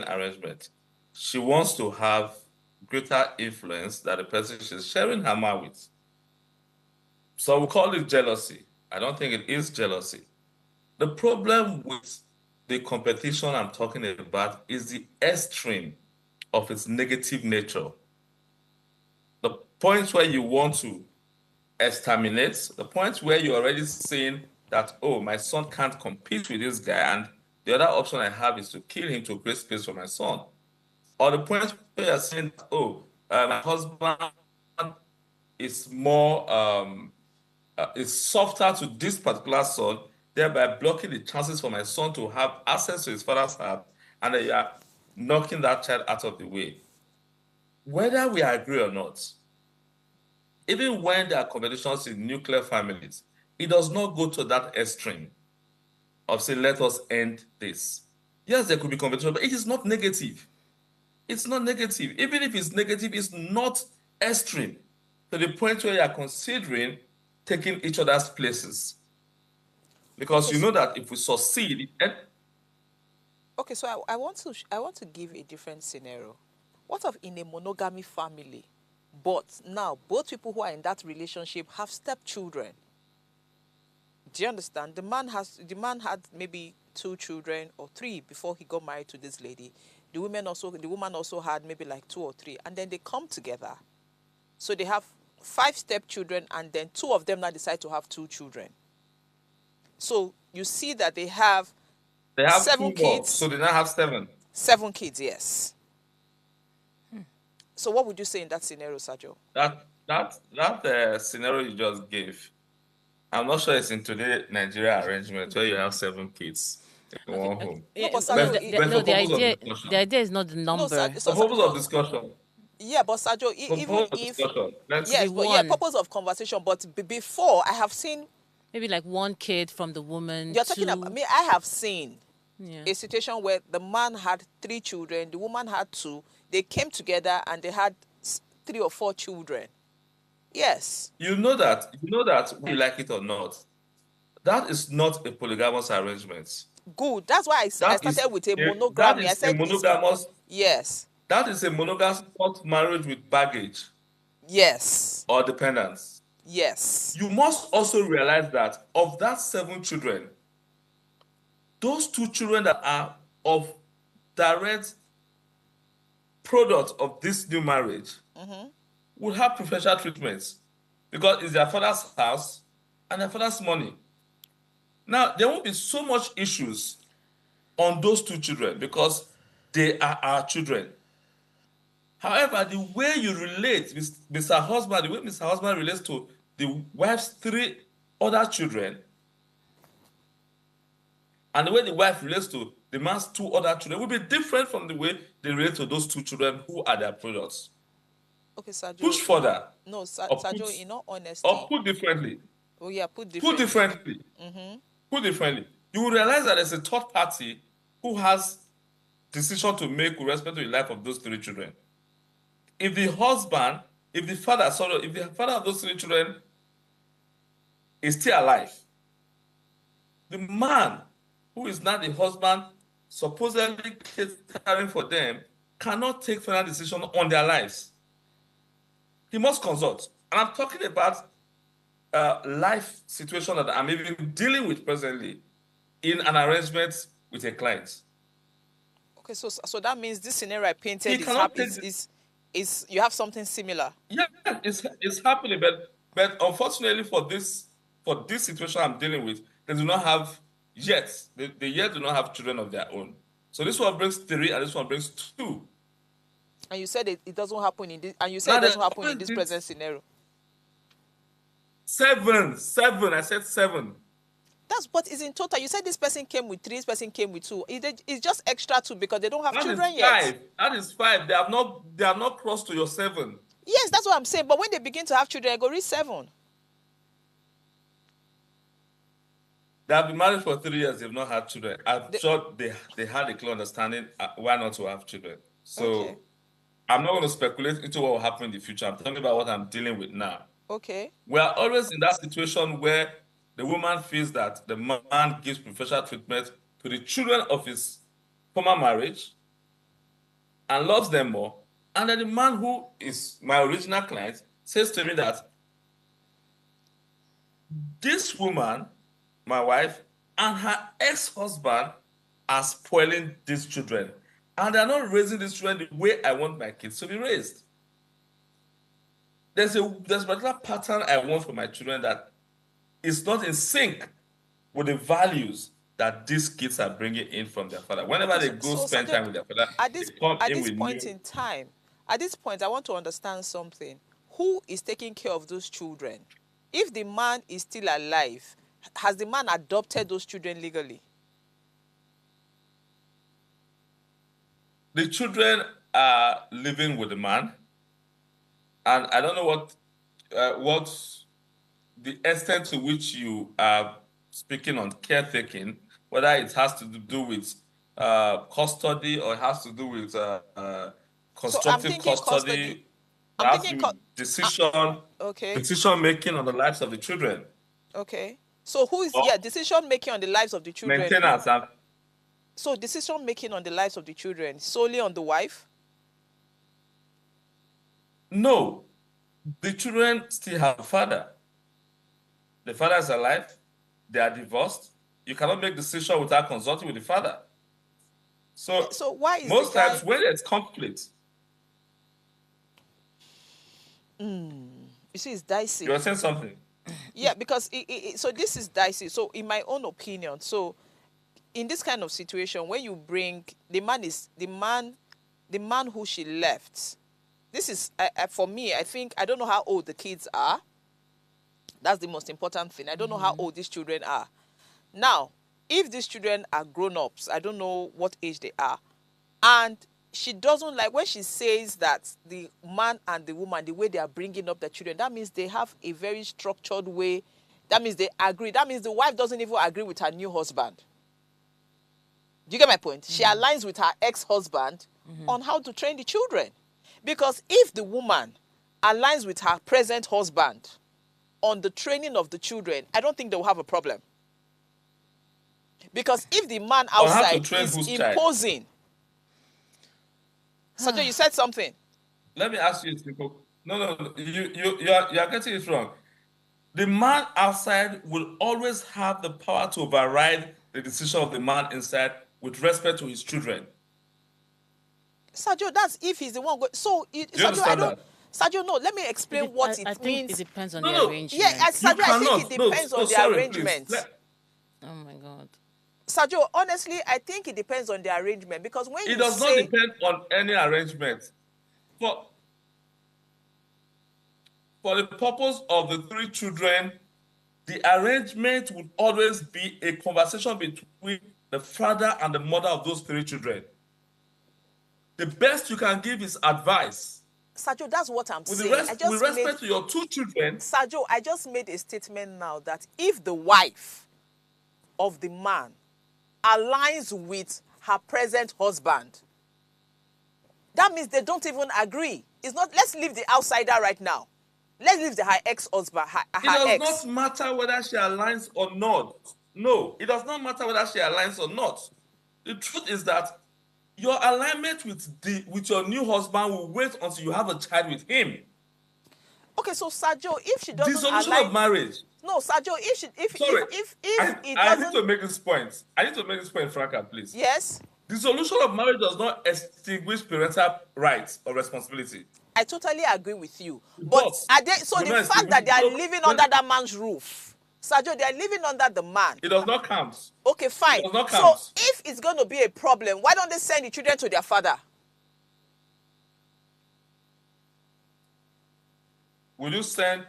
S3: arrangement, she wants to have greater influence that the person she's sharing her man with. So we call it jealousy. I don't think it is jealousy. The problem with the competition I'm talking about is the extreme of its negative nature. The point where you want to exterminate, the point where you're already saying that, oh, my son can't compete with this guy, and the other option I have is to kill him to create space for my son. Or the point where you're saying, oh, my husband is more, is softer to this particular son, thereby blocking the chances for my son to have access to his father's heart, and then you are knocking that child out of the way. Whether we agree or not, even when there are competitions in nuclear families, it does not go to that extreme of saying, let us end this. Yes, there could be competition, but it is not negative. It's not negative. Even if it's negative, it's not extreme to the point where you are considering taking each other's places. Because
S1: Okay,
S3: you know that if we succeed,
S1: okay, so I want to give a different scenario. What if in a monogamy family, but now both people who are in that relationship have stepchildren? Do you understand? The man had maybe 2 children or 3 before he got married to this lady. The woman also had maybe like 2 or 3, and then they come together. So they have 5 stepchildren, and then 2 of them now decide to have 2 children. So you see that they have 7
S3: 2 more,
S1: kids.
S3: so they now have 7.
S1: 7 kids, yes. So what would you say in that scenario, Sergio?
S3: That scenario you just gave, I'm not sure it's in today's Nigeria arrangement where you have 7 kids in one home.
S1: No, but
S2: no,
S1: Sergio,
S2: the idea is not the number.
S3: For purpose of discussion.
S1: Yeah, but Sergio,
S3: For
S1: even
S3: purpose of
S1: if
S3: discussion.
S1: yes, but yeah,
S2: one.
S1: purpose of conversation. But before, I have seen
S2: Maybe like 1 kid from the woman.
S1: you're
S2: 2.
S1: talking about me. I have seen
S2: Yeah.
S1: a situation where the man had 3 children, the woman had 2. They came together and they had 3 or 4 children. Yes.
S3: You know that whether you like it or not, that is not a polygamous arrangement.
S1: Good. That's why I started with a monogamy. I said yes.
S3: That is a monogamous marriage with baggage
S1: Yes.
S3: or dependence.
S1: Yes.
S3: You must also realize that of that 7 children, those 2 children that are of direct product of this new marriage will have preferential treatments because it's their father's house and their father's money. Now, there won't be so much issues on those 2 children because they are our children. However, the way you relate with Mr. Husband, the way Mr. Husband relates to the wife's 3 other children, and the way the wife relates to the man's 2 other children will be different from the way they relate to those 2 children who are their products.
S1: Okay, Sergio.
S3: Push further.
S1: No, Sergio, in all honesty.
S3: Or put differently.
S1: Oh, yeah, put differently.
S3: Put differently. You will realize that there's a third party who has decision to make with respect to the life of those 3 children. If the father of those 3 children is still alive, the man who is now the husband supposedly caring for them cannot take final decision on their lives. he must consult. And I'm talking about life situation that I'm even dealing with presently in an arrangement with a client.
S1: Okay, so that means this scenario I painted
S3: He cannot take
S1: is you have something similar.
S3: Yeah, it's happening, but unfortunately for this situation I'm dealing with, they do not have yet. They yet do not have children of their own. So this one brings 3, and this one brings 2.
S1: And you said it doesn't happen in this, and you said
S3: Now
S1: it doesn't
S3: there's
S1: happen in
S3: always
S1: this
S3: this
S1: present scenario.
S3: 7. I said 7.
S1: That's what is in total. You said this person came with 3, this person came with 2. It's just extra 2 because they don't have
S3: That is
S1: children
S3: 5.
S1: yet.
S3: That is 5. They have not crossed to your 7.
S1: Yes, that's what I'm saying. But when they begin to have children, I go reach 7.
S3: They have been married for 3 years. They've not had children. I'm sure they had a clear understanding why not to have children. So
S1: Okay.
S3: I'm not going to speculate into what will happen in the future. I'm talking about what I'm dealing with now.
S1: Okay.
S3: We are always in that situation where the woman feels that the man gives preferential treatment to the children of his former marriage and loves them more. And then the man, who is my original client, says to me that this woman, my wife, and her ex-husband are spoiling these children. And they're not raising these children the way I want my kids to be raised. There's a particular pattern I want for my children that is not in sync with the values that these kids are bringing in from their father. Whenever they go spend time with their father, they come in with
S1: point in time, at this point, I want to understand something. Who is taking care of those children? If the man is still alive, has the man adopted those children legally?
S3: The children are living with the man, and I don't know what the extent to which you are speaking on caretaking, whether it has to do with custody or it has to do with constructive custody.
S1: I'm thinking
S3: decision making on the lives of the children.
S1: Okay. So who is decision making on the lives of the children?
S3: Maintenance.
S1: So decision making on the lives of the children solely on the wife?
S3: No. The children still have a father. The father is alive. They are divorced. You cannot make decision without consulting with the father. So
S1: why is
S3: most times when there's conflict,
S1: you see, it's dicey.
S3: You're saying something.
S1: Yeah, because so this is dicey. So in my own opinion, so in this kind of situation, when you bring the man who she left, this is for me. I think I don't know how old the kids are. That's the most important thing. I don't know how old these children are. Now, if these children are grown-ups, I don't know what age they are, and she doesn't like when she says that the man and the woman, the way they are bringing up their children, that means they have a very structured way. That means they agree. That means the wife doesn't even agree with her new husband. Do you get my point? She aligns with her ex-husband on how to train the children. Because if the woman aligns with her present husband on the training of the children, I don't think they will have a problem. Because if the man outside is imposing... Sanjay, you said something.
S3: Let me ask you a simple... No. You are getting it wrong. The man outside will always have the power to override the decision of the man inside with respect to his children.
S1: Sergio, that's if he's the one going. So, Sergio, no, let me explain what it means.
S2: I think it depends on the arrangement.
S1: Yeah, Sergio, I think it depends on the arrangement.
S2: Oh my God.
S1: Sergio, honestly, I think it depends on the arrangement because when
S3: it does not depend on any arrangement. For the purpose of the 3 children, the arrangement would always be a conversation between the father and the mother of those 3 children. The best you can give is advice.
S1: Sergio, that's what I'm saying.
S3: With respect to your 2 children.
S1: Sergio, I just made a statement now that if the wife of the man aligns with her present husband, that means they don't even agree. It's not, let's leave the outsider right now. Let's leave her ex-husband,
S3: It does not matter whether she aligns or not. No, it does not matter whether she aligns or not. The truth is that your alignment with your new husband will wait until you have a child with him.
S1: Okay, so Sajo, if she doesn't
S3: Dissolution
S1: align,
S3: of marriage.
S1: no, Sajo, if
S3: Sorry,
S1: if
S3: I
S1: it
S3: need
S1: doesn't,
S3: to make this point. Franca, please.
S1: yes,
S3: Dissolution of marriage does not extinguish parental rights or responsibility.
S1: I totally agree with you.
S3: It
S1: But
S3: does.
S1: are they, so
S3: Will
S1: the
S3: not
S1: fact that
S3: extinguish
S1: they are
S3: it. So
S1: living
S3: when
S1: under that man's roof, Sajo, they are living under the man.
S3: it does not count.
S1: Okay, fine.
S3: It does not
S1: So
S3: count.
S1: if it's going to be a problem, why don't they send the children to their father?
S3: Will you send,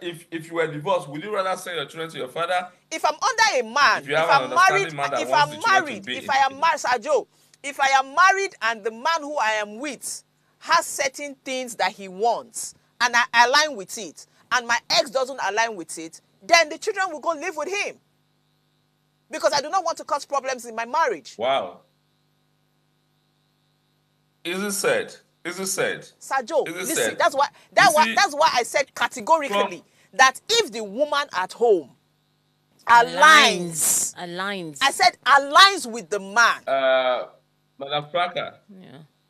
S3: if you were divorced, would you rather send your children to your father?
S1: If I'm under a man,
S3: If you
S1: if
S3: have an
S1: I'm married,
S3: understanding man that
S1: if
S3: wants
S1: I'm
S3: the children to
S1: married,
S3: be
S1: if
S3: in-
S1: I am married, Sajo, if I am married and the man who I am with has certain things that he wants and I align with it, and my ex doesn't align with it, then the children will go live with him. Because I do not want to cause problems in my marriage.
S3: Wow. Is it said? Is it said?
S1: Sajo,
S3: Is it
S1: listen,
S3: said?
S1: that's why I said categorically that if the woman at home aligns, I said aligns with the man.
S3: Madam Franca.
S2: Yeah.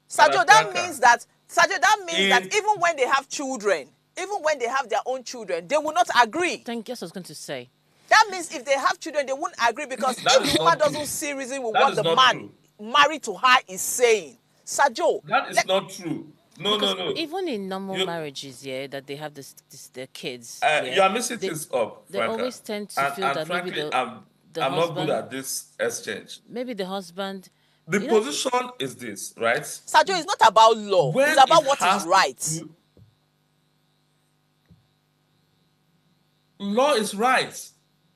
S1: Sajo,
S3: Franca.
S1: that means that even when they have children, even when they have their own children, they will not agree.
S2: Thank you. I was going to say.
S1: That means if they have children, they won't agree because
S3: That
S1: if
S3: is
S1: the woman
S3: not true.
S1: doesn't see reason with
S3: That
S1: what
S3: is
S1: the
S3: not
S1: man
S3: true.
S1: married to her is saying, Sajo,
S3: That is not true. No,
S2: Because
S3: no.
S2: even in normal
S3: You-
S2: marriages, yeah, that they have their kids.
S3: You are mixing
S2: they,
S3: things up,
S2: they
S3: Franca.
S2: always tend to feel
S3: and
S2: that maybe
S3: frankly,
S2: the
S3: I'm not
S2: husband,
S3: good at this exchange.
S2: maybe the husband.
S3: The
S2: you know,
S3: position is this, right?
S1: Sajo, it's not about law.
S3: When
S1: It's about
S3: it
S1: what
S3: has
S1: is
S3: to
S1: right.
S3: do- Law is right.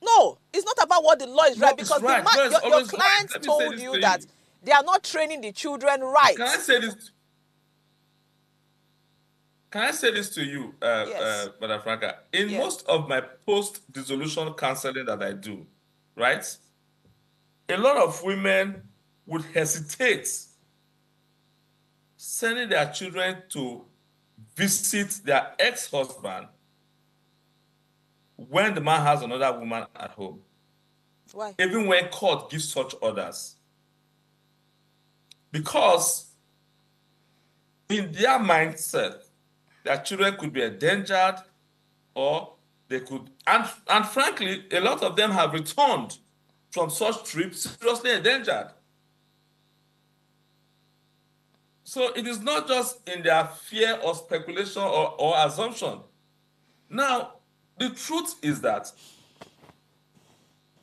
S1: No, it's not about what the law is
S3: Law
S1: right
S3: is
S1: because
S3: right. Law is
S1: your
S3: always right.
S1: clients
S3: Let me say
S1: told
S3: this
S1: you
S3: to
S1: that
S3: you.
S1: they are not training the children right.
S3: Can I say this? Can I say this to you,
S1: Yes.
S3: Madam Franca? In
S1: Yes.
S3: most of my post-dissolution counseling that I do, right, a lot of women would hesitate sending their children to visit their ex-husband when the man has another woman at home,
S1: Why?
S3: even when court gives such orders. Because in their mindset, their children could be endangered or they could, and frankly, a lot of them have returned from such trips seriously endangered. So it is not just in their fear or speculation or assumption. Now, the truth is that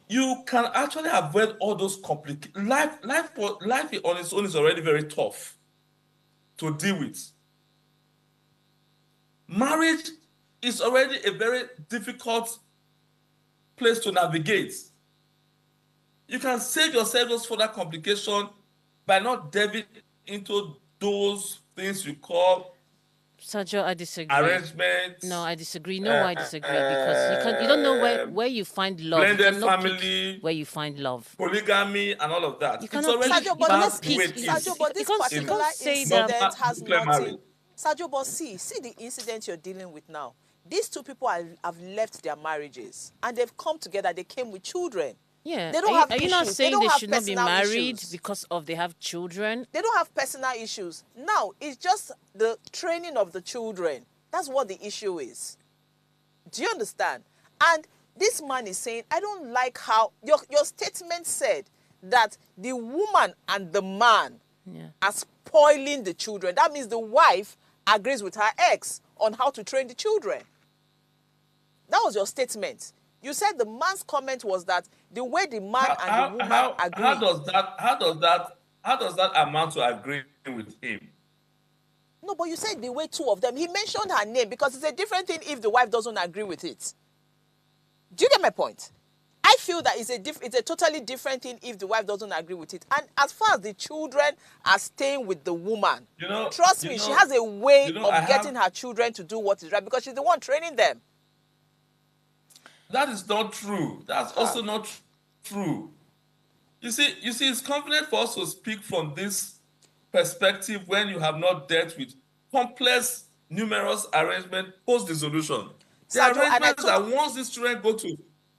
S3: you can actually avoid all those complicated life on its own is already very tough to deal with. Marriage is already a very difficult place to navigate. You can save yourself those further complications by not delving into those things you call
S2: Sergio, I disagree.
S3: arrangements.
S2: No, I disagree. No, I disagree because you don't know where you find love. You
S3: blended
S2: cannot
S3: family,
S2: pick where you find love.
S3: polygamy, and all of that.
S2: You
S3: It's
S2: cannot
S3: already
S2: pick-
S1: Sajo, but
S3: bad
S1: let's
S3: the way it
S2: pick-
S3: is.
S1: Sajo, but this
S2: You can't
S1: particular
S2: say
S1: incident
S2: that-
S1: has
S3: Nuclear
S1: nothing.
S3: marriage.
S1: Sajo, but see the incident you're dealing with now. These two people have left their marriages and they've come together. They came with children.
S2: Yeah.
S1: They don't
S2: are
S1: have
S2: you, are you not
S1: issues. They
S2: saying
S1: don't
S2: they
S1: have
S2: should not be
S1: personal
S2: married
S1: issues.
S2: because of they have children?
S1: They don't have personal issues. Now, it's just the training of the children. That's what the issue is. Do you understand? And this man is saying, I don't like how your statement said that the woman and the man are spoiling the children. That means the wife agrees with her ex on how to train the children. That was your statement. You said the man's comment was that the way the man and the woman agree.
S3: How does that amount to agreeing with him?
S1: No, but you said the way two of them. He mentioned her name because it's a different thing if the wife doesn't agree with it. Do you get my point? I feel that it's a totally different thing if the wife doesn't agree with it. And as far as the children are staying with the woman, trust me, she has a way of getting her children to do what is right because she's the one training them.
S3: That is not true. That's also not true. You see, it's convenient for us to speak from this perspective when you have not dealt with complex, numerous arrangements post-dissolution. The arrangements that once these children go to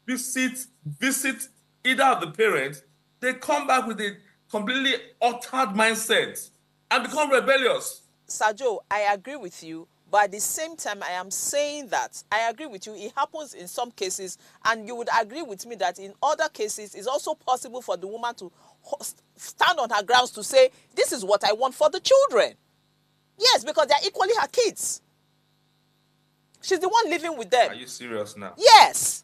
S3: visit either of the parents, they come back with a completely altered mindset and become rebellious.
S1: Sajo, I agree with you, But at the same time, I am saying that I agree with you. It happens in some cases, and you would agree with me that in other cases, it's also possible for the woman to stand on her grounds to say, this is what I want for the children. Yes, because they're equally her kids. She's the one living with them.
S3: Are you serious now?
S1: Yes.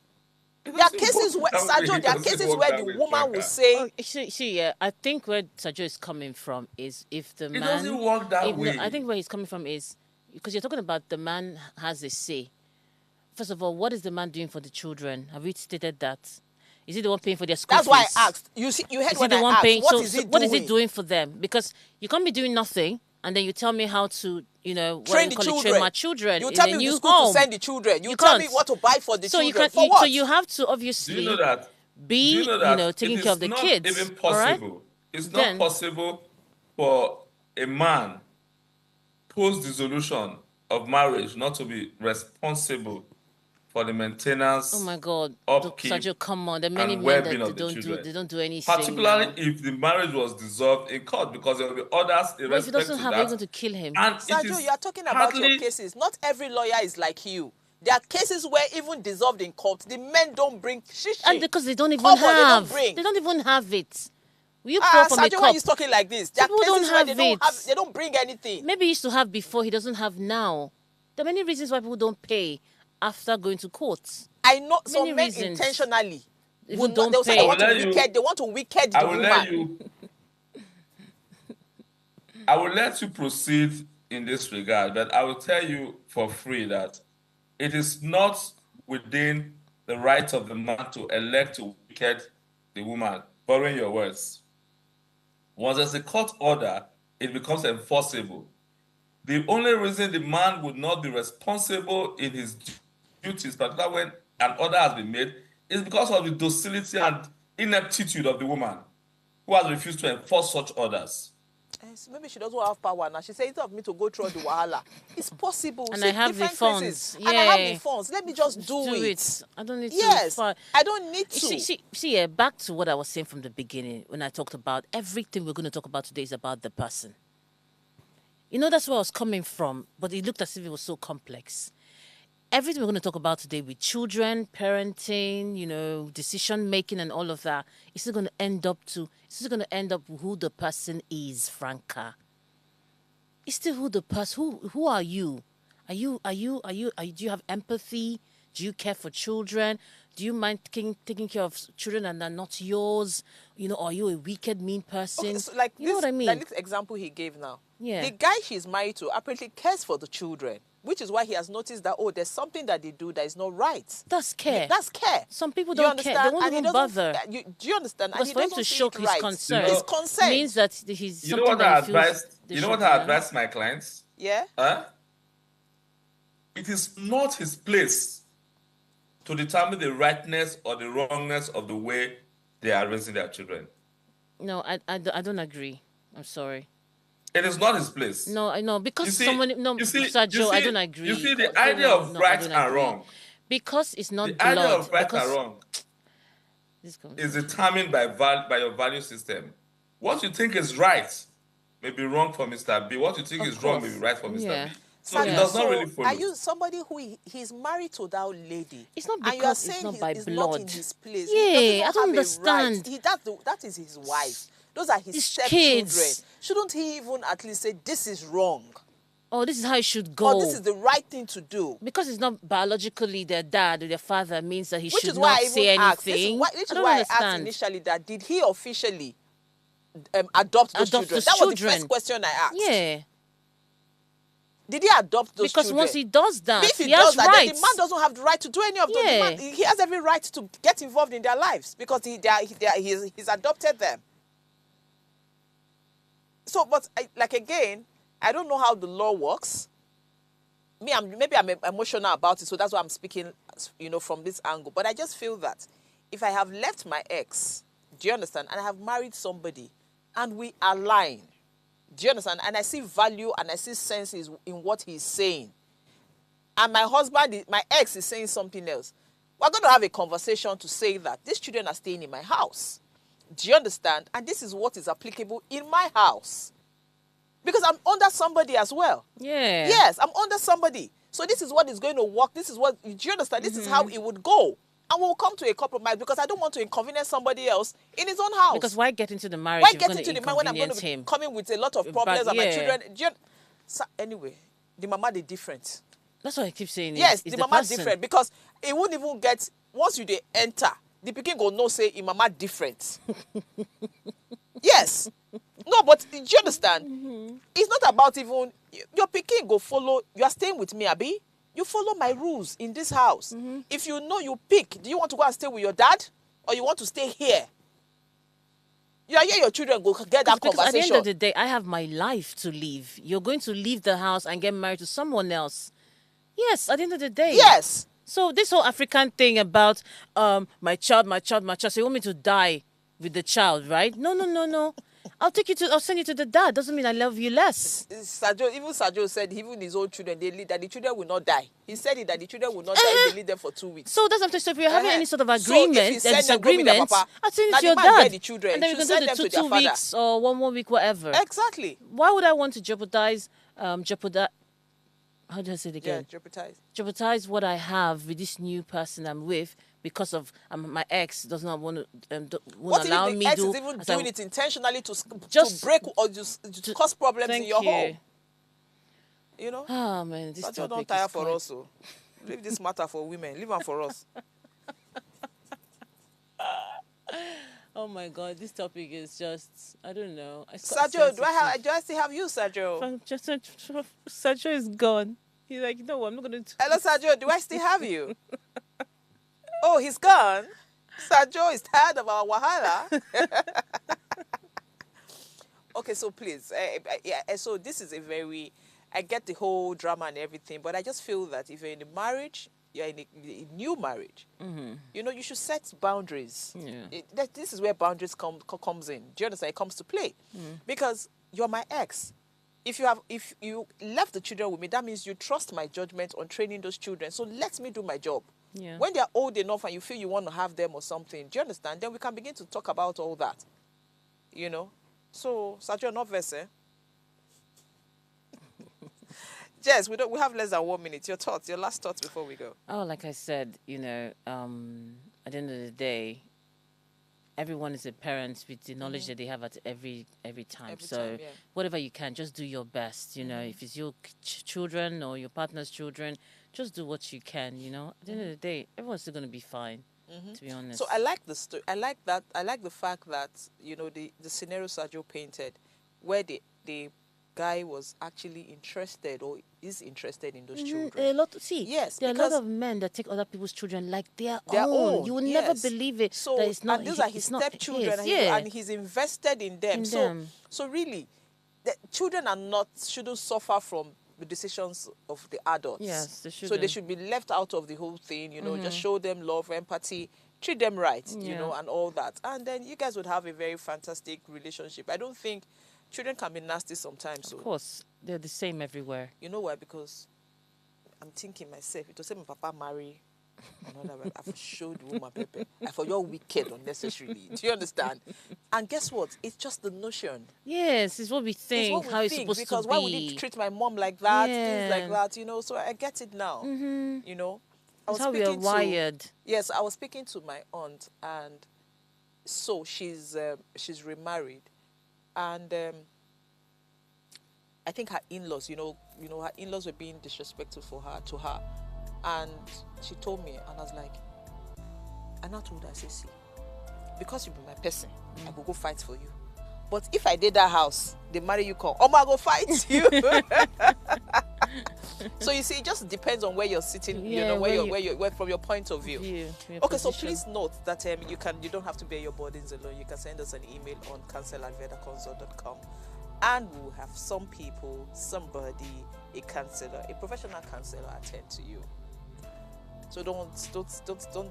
S1: There are cases where, Sajo, there are cases where the woman will say...
S2: I think where Sajo is coming from is if the man...
S3: It doesn't work that way.
S2: No, I think where he's coming from is, because you're talking about the man has a say. First of all, what is the man doing for the children? Have we stated that? Is he the one paying for their school fees?
S1: That's why I asked. You heard what I asked. What is he doing?
S2: What is he doing for them? Because you can't be doing nothing, and then you tell me how to, train my children.
S1: You tell me the school to send the children. You tell me what to buy for the children. For what?
S2: So you have to obviously
S3: Do you know that?
S2: be, taking care of the kids.
S3: It's not even possible. Right? It's not possible for a man post-dissolution of marriage not to be responsible for the maintenance.
S2: Oh my God,
S3: upkeep,
S2: Sergio, come on! There are many men that they don't do anything.
S3: Particularly if the marriage was dissolved in court, because there will be others.
S2: But if he doesn't have, are you going to kill him?
S1: And Sergio, you are talking about your cases. Not every lawyer is like you. There are cases where even dissolved in court, the men don't bring shishi.
S2: And because they don't even have, they don't even have it. Will you pour from a cup?
S1: Why are you talking like this? There are cases where they don't bring anything.
S2: Maybe he used to have before, he doesn't have now. There are many reasons why people don't pay after going to court.
S1: I know some men intentionally would not. They want to wicked the woman.
S3: I will let you proceed in this regard, but I will tell you for free that it is not within the right of the man to elect to wicked the woman. Borrowing your words. Once there's a court order, it becomes enforceable. The only reason the man would not be responsible in his duties, particularly when an order has been made, is because of the docility and ineptitude of the woman who has refused to enforce such orders.
S1: Maybe she doesn't have power now. She says, instead of me to go through the wahala, it's possible.
S2: And I have the funds.
S1: Yeah. And I have the funds. Let me just do it.
S2: I don't need to.
S1: Yes, I don't need to.
S2: See, back to what I was saying from the beginning when I talked about everything we're going to talk about today is about the person. That's where I was coming from, but it looked as if it was so complex. Everything we're going to talk about today with children, parenting, decision-making and all of that, it's still going to end up who the person is, Franca. It's still who the person, who are you? Do you have empathy? Do you care for children? Do you mind taking care of children and they're not yours? Are you a wicked, mean person?
S1: Okay, so
S2: know what I mean?
S1: Like this example he gave now.
S2: Yeah.
S1: The guy she's married to apparently cares for the children, which is why he has noticed that, there's something that they do that is not right.
S2: That's care.
S1: That's care.
S2: Some people don't care. They won't even bother.
S1: Do you understand?
S2: Because for him to show his concern,
S1: his concern
S2: means that he's
S3: You know what I advise my clients?
S1: Yeah?
S3: It is not his place to determine the rightness or the wrongness of the way they are raising their children.
S2: No, I don't agree. I'm sorry.
S3: It is not his place.
S2: No, I know. Because Sir Joe, I don't agree.
S3: You see, the idea of right and wrong.
S2: Because it's not
S3: the
S2: blood.
S3: The idea of right and wrong is determined by your value system. What you think is right may be wrong for Mr. B. What you think is wrong may be right for Mr. B. So it does not really follow.
S1: Are you somebody who he's married to that lady?
S2: It's not because
S1: it's
S2: not by
S1: blood.
S2: Not
S1: in his place.
S2: Yeah, I don't understand.
S1: That is his wife. Those are his stepchildren. Shouldn't he even at least say, this is wrong?
S2: Oh, this is how it should go.
S1: Or this is the right thing to do.
S2: Because it's not biologically their dad or their father means that he should not say anything.
S1: Which is why I asked initially that did he officially adopt those children? That was the first question I asked.
S2: Yeah.
S1: Did he adopt those children?
S2: Because once he does that,
S1: if
S2: he has rights.
S1: Then the man doesn't have the right to do any of those. Yeah. He has every right to get involved in their lives because he's adopted them. So, but again, I don't know how the law works. Maybe I'm emotional about it, so that's why I'm speaking, from this angle. But I just feel that if I have left my ex, do you understand, and I have married somebody, and we align, do you understand, and I see value and I see sense in what he's saying, and my ex is saying something else, we're going to have a conversation to say that these children are staying in my house. Do you understand? And this is what is applicable in my house. Because I'm under somebody as well.
S2: Yeah.
S1: Yes, I'm under somebody. So this is what is going to work. This is what, do you understand? This is how it would go. And we'll come to a compromise because I don't want to inconvenience somebody else in his own house.
S2: Because why get into the marriage?
S1: Why
S2: if
S1: get
S2: you're
S1: into
S2: gonna
S1: the marriage when I'm going to be
S2: inconvenience him?
S1: coming with a lot of problems and my
S2: yeah.
S1: children? So anyway, the mama, they different.
S2: That's what I keep saying.
S1: Yes,
S2: it's
S1: the mama
S2: person.
S1: different because it won't even get, once you they enter, the pikin go no say in mama different. Yes. No, but do you understand? It's not about even, your pikin go follow, you are staying with me, Abi. You follow my rules in this house. If you know you pick, do you want to go and stay with your dad? Or you want to stay here? You are here, your children go get that
S2: Because
S1: conversation.
S2: at the end of the day, I have my life to live. You're going to leave the house and get married to someone else. Yes, at the end of the day.
S1: Yes.
S2: So this whole African thing about my child, so you want me to die with the child, right? No. I'll send you to the dad. Doesn't mean I love you less.
S1: Sajo said even his own children, they lead, that the children will not die. He said it, that the children will not die if they lead them for 2 weeks.
S2: So that's what I'm saying. So if you're having any sort of
S1: So if
S2: agreement,
S1: you send them,
S2: disagreement,
S1: go meet their papa,
S2: I'll send
S1: now
S2: it to
S1: the
S2: your
S1: man
S2: dad.
S1: get the children,
S2: And then
S1: you
S2: we can
S1: send
S2: do
S1: them
S2: the
S1: to their
S2: 2
S1: father.
S2: weeks or one week, whatever.
S1: Exactly.
S2: Why would I want to jeopardize how do I say it
S1: Yeah,
S2: again?
S1: jeopardize.
S2: What I have with this new person I'm with because of my ex does not want to
S1: What
S2: allow
S1: if the
S2: me
S1: ex
S2: do
S1: is even
S2: as
S1: doing
S2: I-
S1: it intentionally to
S2: Just-
S1: break or to cause problems in
S2: Thank
S1: your
S2: you.
S1: home? You know?
S2: Oh man, this
S1: Sajo
S2: topic
S1: don't tire
S2: is
S1: for
S2: quite-
S1: us. So. Leave this matter for women. Leave them for us.
S2: Oh my god, this topic is just I don't know.
S1: Sajo, do I still have you, Sajo?
S2: Sajo is gone. He's like, no, I'm not gonna.
S1: Hello, Sajo, do I still have you? Oh, he's gone. Sajo is tired of our wahala. Okay, so please, so this is a very, I get the whole drama and everything, but I just feel that if you're in a marriage, you're in a new marriage, you know, you should set boundaries.
S2: Yeah.
S1: This is where boundaries comes in. Do you understand? It comes to play. Because you're my ex. If you left the children with me, that means you trust my judgment on training those children. So let me do my job.
S2: Yeah.
S1: When they're old enough and you feel you want to have them or something, do you understand? Then we can begin to talk about all that. You know? So, Sajo, not verse, eh? Jess, we have less than 1 minute. Your thoughts, your last thoughts before we go.
S2: Oh, like I said, you know, at the end of the day, everyone is a parent with the knowledge that they have at every time. Whatever you can, just do your best. You know, if it's your children or your partner's children, just do what you can. You know, at the end of the day, everyone's still going to be fine. To be honest.
S1: So I like the story. I like that. I like the fact that, you know, the scenario Sajo painted, where the guy was actually interested or is interested in those children.
S2: A lot.
S1: Yes,
S2: there are a lot
S1: because
S2: of men that take other people's children like their
S1: their
S2: own.
S1: own.
S2: You will
S1: Yes.
S2: never believe it.
S1: So,
S2: that it's not,
S1: and these are his
S2: it's not
S1: stepchildren,
S2: his.
S1: and he's invested in them. So really, the children shouldn't suffer from the decisions of the adults.
S2: Yes, they
S1: So they
S2: shouldn't.
S1: should be left out of the whole thing. You know, just show them love, empathy, treat them right. You
S2: Yeah.
S1: know, and all that, and then you guys would have a very fantastic relationship. I don't think children can be nasty sometimes. So
S2: Of course, they're the same everywhere.
S1: you know why? Because I'm thinking myself, it was say my papa marry another one. I've showed the woman Pepe. I for your wicked unnecessarily. Do you understand? And guess what? It's just the notion.
S2: Yes, it's what we
S1: It's
S2: think.
S1: what we
S2: how it's
S1: think,
S2: supposed
S1: because
S2: to be.
S1: why would he treat my mom like that? Things
S2: Yeah.
S1: like that, you know. So I get it now. You know. I
S2: It's how we are wired.
S1: Yes, I was speaking to my aunt, and so she's remarried, and I think her in-laws, you know, her in-laws were being disrespectful to her, and she told me, and I was like, and I told her, I said, see, because you be my person, I will go fight for you. But if I did that house, they marry you, come, I go fight you. So you see, it just depends on where you're sitting, you
S2: Yeah,
S1: know,
S2: where
S1: where from your point of view.
S2: Your
S1: Okay, so
S2: position.
S1: please note that you don't have to bear your burdens alone. You can send us an email on counsel@vedaconsult.com, and we'll have somebody, a counselor, a professional counselor, attend to you. So don't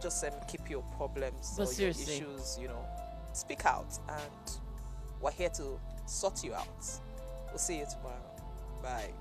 S1: just keep your problems
S2: But
S1: or
S2: seriously.
S1: your issues. You know, speak out, and we're here to sort you out. We'll see you tomorrow. Bye.